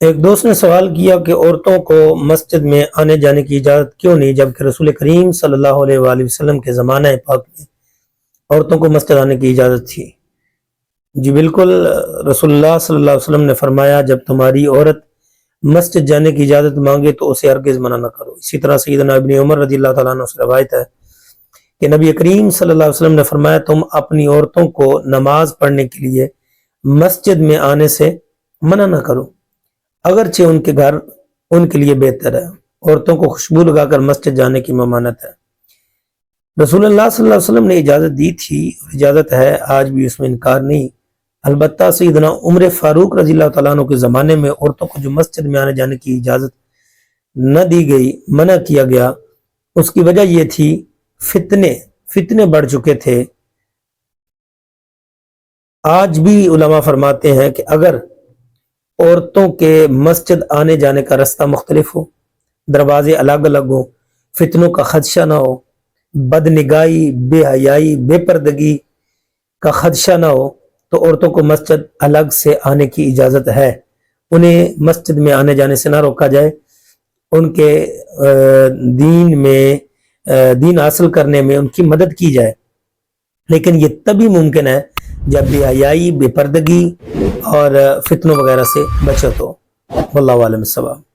ایک دوست نے سوال کیا کہ عورتوں کو مسجد میں آنے جانے کی اجازت کیوں نہیں، جبکہ رسول کریم صلی اللہ علیہ وآلہ وسلم کے زمانہ پاک میں عورتوں کو مسجد آنے کی اجازت تھی؟ جی بالکل، رسول اللہ صلی اللہ علیہ وسلم نے فرمایا جب تمہاری عورت مسجد جانے کی اجازت مانگے تو اسے ہرگز منع نہ کرو۔ اسی طرح سیدنا ابن عمر رضی اللہ تعالیٰ عنہ سے روایت ہے کہ نبی کریم صلی اللہ علیہ وسلم نے فرمایا تم اپنی عورتوں کو نماز پڑھنے کے لیے مسجد میں آنے سے منع نہ کرو، اگرچہ ان کے گھر ان کے لیے بہتر ہے۔ عورتوں کو خوشبو لگا کر مسجد جانے کی ممانعت ہے۔ رسول اللہ صلی اللہ علیہ وسلم نے اجازت دی تھی اور اجازت ہے، آج بھی اس میں انکار نہیں۔ البتہ سیدنا عمر فاروق رضی اللہ تعالیٰ عنہ کے زمانے میں عورتوں کو جو مسجد میں آنے جانے کی اجازت نہ دی گئی، منع کیا گیا، اس کی وجہ یہ تھی فتنے بڑھ چکے تھے۔ آج بھی علماء فرماتے ہیں کہ اگر عورتوں کے مسجد آنے جانے کا رستہ مختلف ہو، دروازے الگ الگ ہوں، فتنوں کا خدشہ نہ ہو، بد نگاہی، بے حیائی، بے پردگی کا خدشہ نہ ہو، تو عورتوں کو مسجد الگ سے آنے کی اجازت ہے۔ انہیں مسجد میں آنے جانے سے نہ روکا جائے، ان کے دین حاصل کرنے میں ان کی مدد کی جائے، لیکن یہ تبھی ممکن ہے جب بے حیائی، بے پردگی اور فتنوں وغیرہ سے بچت ہو۔ واللہ عالم الصواب۔